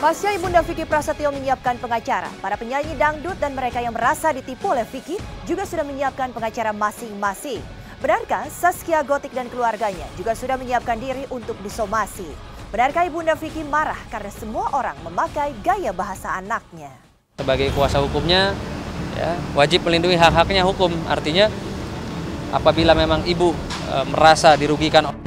Pasca Ibunda Vicky Prasetyo menyiapkan pengacara, para penyanyi dangdut dan mereka yang merasa ditipu oleh Vicky juga sudah menyiapkan pengacara masing-masing. Benarkah Zaskia Gotik dan keluarganya juga sudah menyiapkan diri untuk disomasi? Benarkah Ibunda Vicky marah karena semua orang memakai gaya bahasa anaknya? Sebagai kuasa hukumnya, ya, wajib melindungi hak-haknya hukum. Artinya apabila memang ibu merasa dirugikan,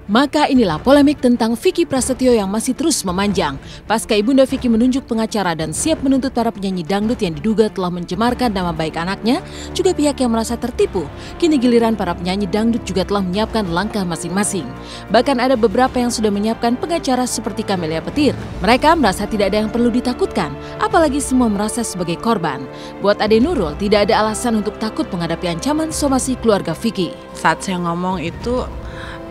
maka inilah polemik tentang Vicky Prasetyo yang masih terus memanjang. Pasca Ibunda Vicky menunjuk pengacara dan siap menuntut para penyanyi dangdut yang diduga telah mencemarkan nama baik anaknya, juga pihak yang merasa tertipu. Kini giliran para penyanyi dangdut juga telah menyiapkan langkah masing-masing. Bahkan ada beberapa yang sudah menyiapkan pengacara seperti Camelia Petir. Mereka merasa tidak ada yang perlu ditakutkan, apalagi semua merasa sebagai korban. Buat Ade Nurul, tidak ada alasan untuk takut menghadapi ancaman somasi keluarga Vicky. Saat saya ngomong itu,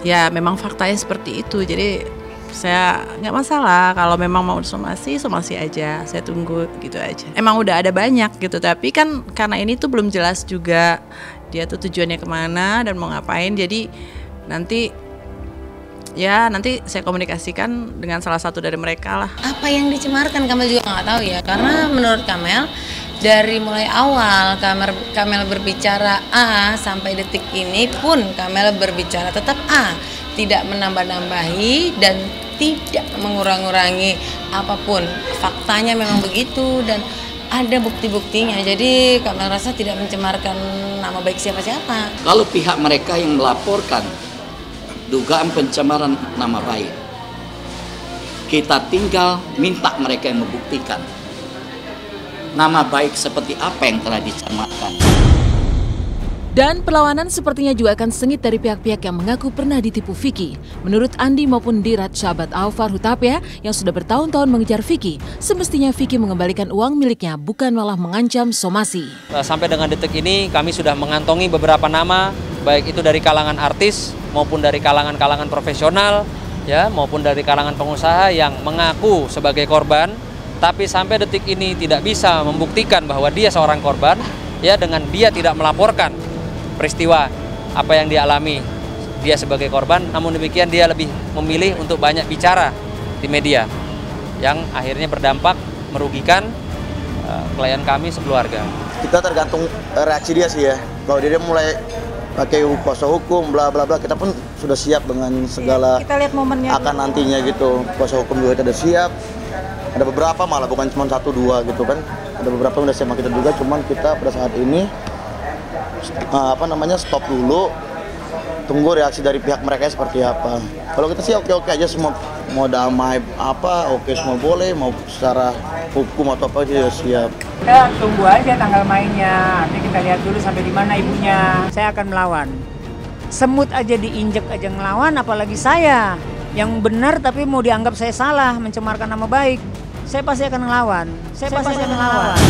ya memang faktanya seperti itu, jadi saya nggak masalah kalau memang mau somasi aja, saya tunggu gitu aja. Emang udah ada banyak gitu, tapi kan karena ini tuh belum jelas juga dia tuh tujuannya kemana dan mau ngapain, jadi nanti saya komunikasikan dengan salah satu dari mereka lah. Apa yang dicemarkan Kamel juga nggak tahu ya, karena menurut Kamel dari mulai awal Kamel berbicara A sampai detik ini pun Kamel berbicara tetap A, tidak menambah-nambahi dan tidak mengurang-urangi apapun. Faktanya memang begitu dan ada bukti-buktinya. Jadi Kamel rasa tidak mencemarkan nama baik siapa-siapa. Kalau pihak mereka yang melaporkan dugaan pencemaran nama baik, kita tinggal minta mereka yang membuktikan nama baik seperti apa yang telah dicemarkan. Dan perlawanan sepertinya juga akan sengit dari pihak-pihak yang mengaku pernah ditipu Vicky. Menurut Andi maupun Dirat, sahabat Alvar Hutapea yang sudah bertahun-tahun mengejar Vicky, semestinya Vicky mengembalikan uang miliknya, bukan malah mengancam somasi. Sampai dengan detik ini kami sudah mengantongi beberapa nama, baik itu dari kalangan artis maupun dari kalangan profesional, ya, maupun dari kalangan pengusaha yang mengaku sebagai korban. Tapi sampai detik ini tidak bisa membuktikan bahwa dia seorang korban, ya, dengan dia tidak melaporkan peristiwa apa yang dia alami dia sebagai korban. Namun demikian dia lebih memilih untuk banyak bicara di media, yang akhirnya berdampak merugikan klien kami sekeluarga. Kita tergantung reaksi dia sih ya. Kalau dia mulai pakai kuasa hukum bla bla bla, kita pun sudah siap dengan segala kita lihat momennya akan nantinya gitu. Kuasa hukum juga kita sudah siap. Ada beberapa malah, bukan cuma 1-2 gitu kan. Ada beberapa yang udah sama kita juga, cuman kita pada saat ini stop dulu, tunggu reaksi dari pihak mereka seperti apa. Kalau kita sih oke-oke aja, semua mau damai apa oke, semua boleh, mau secara hukum atau apa aja siap. Kita tunggu aja tanggal mainnya, nanti kita lihat dulu sampai di mana ibunya. Saya akan melawan. Semut aja diinjek aja ngelawan, apalagi saya yang benar tapi mau dianggap saya salah, mencemarkan nama baik. Saya pasti akan ngelawan. Saya pasti akan ngelawan.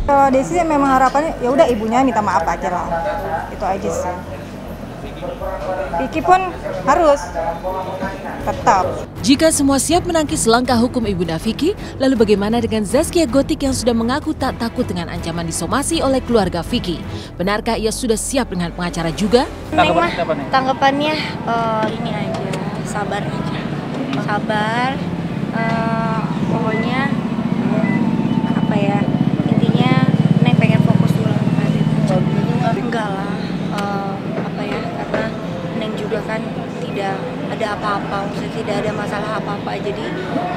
Kalau Desi memang harapannya ya udah ibunya minta maaf aja lah. Itu aja sih. Vicky pun harus tetap. Jika semua siap menangkis langkah hukum Ibunda Vicky, lalu bagaimana dengan Zaskia Gotik yang sudah mengaku tak takut dengan ancaman disomasi oleh keluarga Vicky? Benarkah ia sudah siap dengan pengacara juga? Tanggapannya ini aja, sabar aja. Sabar, pokoknya apa ya, intinya Neng pengen fokus dulu tadi. Enggak lah, karena Neng juga kan tidak ada apa-apa, maksudnya tidak ada masalah apa-apa, jadi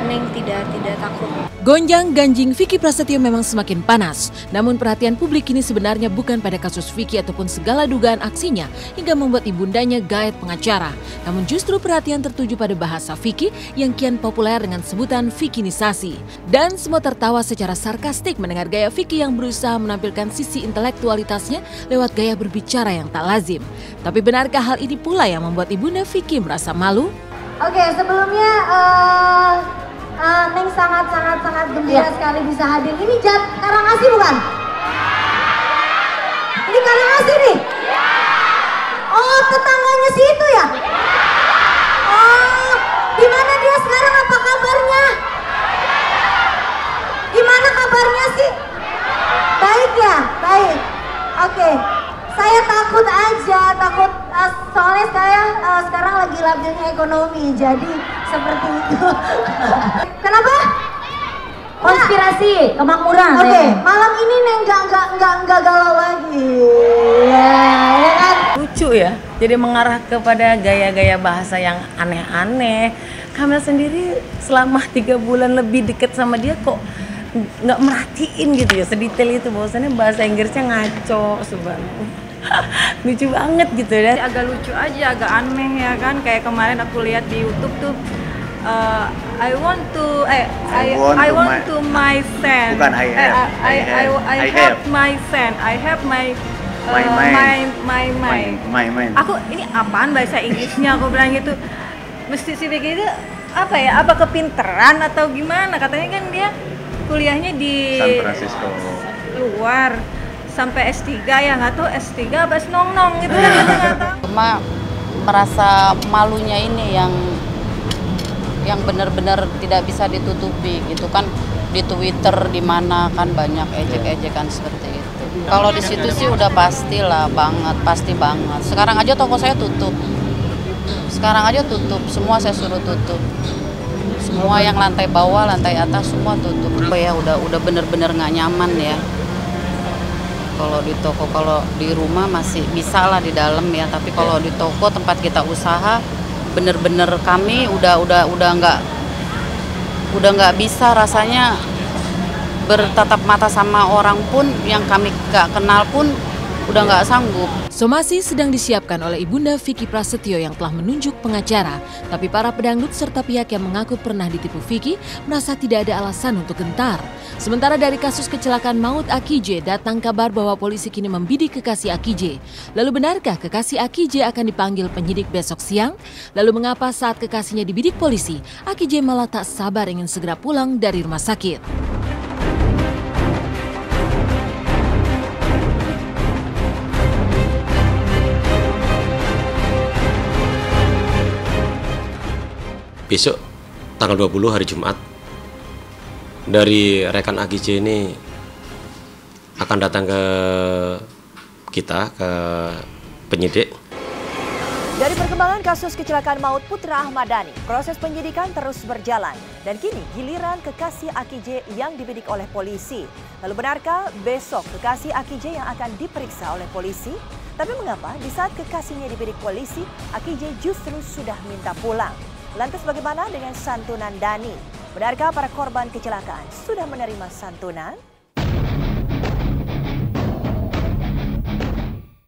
Neng tidak takut. Gonjang-ganjing Vicky Prasetyo memang semakin panas. Namun perhatian publik ini sebenarnya bukan pada kasus Vicky ataupun segala dugaan aksinya hingga membuat ibundanya gaet pengacara. Namun justru perhatian tertuju pada bahasa Vicky yang kian populer dengan sebutan Vickinisasi. Dan semua tertawa secara sarkastik mendengar gaya Vicky yang berusaha menampilkan sisi intelektualitasnya lewat gaya berbicara yang tak lazim. Tapi benarkah hal ini pula yang membuat ibunda Vicky merasa malu? Oke, sebelumnya Neng sangat gembira sekali bisa hadir. Ini Karangasih bukan? Ini Karangasih nih? Oh, tetangganya situ ya? Oh, gimana dia sekarang, apa kabarnya? Gimana kabarnya sih? Baik ya? Baik. Oke. jadi seperti itu. Kenapa? Konspirasi kemakmuran. Oke, malam ini Neng nggak galau lagi. Ya kan? Lucu ya, jadi mengarah kepada gaya-gaya bahasa yang aneh-aneh. Kamel sendiri selama 3 bulan lebih deket sama dia kok nggak merhatiin gitu ya, sedetail itu, bahwasannya bahasa Inggrisnya ngaco sebenarnya. Lucu banget gitu ya. Agak lucu aja, agak aneh ya kan. Kayak kemarin aku lihat di YouTube tuh I want to my son. Bukan I have my son. I have my Aku ini apaan bahasa Inggrisnya, aku bilang gitu. Mesti sih begitu apa ya? Apa kepinteran atau gimana? Katanya kan dia kuliahnya di San Francisco luar sampai S3 ya, nggak tahu S3 apa S-nong-nong gitu kan, kita nggak tahu. Cuma merasa malunya ini yang benar-benar tidak bisa ditutupi gitu kan, di Twitter di mana kan banyak ejek-ejekan seperti itu. Kalau di situ sih udah pastilah banget, pasti banget. Sekarang aja toko saya tutup. Sekarang aja tutup, semua saya suruh tutup. Semua yang lantai bawah, lantai atas semua tutup. Ya udah bener-bener nggak nyaman ya. Kalau di toko, kalau di rumah masih bisa lah di dalam ya. Tapi kalau di toko tempat kita usaha, bener-bener kami udah nggak bisa rasanya bertatap mata sama orang pun yang kami nggak kenal pun udah nggak sanggup. Somasi sedang disiapkan oleh Ibunda Vicky Prasetyo yang telah menunjuk pengacara. Tapi para pedangdut serta pihak yang mengaku pernah ditipu Vicky merasa tidak ada alasan untuk gentar. Sementara dari kasus kecelakaan maut Aki J, datang kabar bahwa polisi kini membidik kekasih Aki J. Lalu benarkah kekasih Aki J akan dipanggil penyidik besok siang? Lalu mengapa saat kekasihnya dibidik polisi, Aki J malah tak sabar ingin segera pulang dari rumah sakit? Besok tanggal 20 hari Jumat, dari rekan Aki J ini akan datang ke kita, ke penyidik. Dari perkembangan kasus kecelakaan maut Putra Ahmad Dhani, proses penyidikan terus berjalan. Dan kini giliran kekasih Aki J yang dibidik oleh polisi. Lalu benarkah besok kekasih Aki J yang akan diperiksa oleh polisi? Tapi mengapa di saat kekasihnya dibidik polisi, Aki J justru sudah minta pulang? Lantas bagaimana dengan santunan Dhani? Benarkah para korban kecelakaan sudah menerima santunan?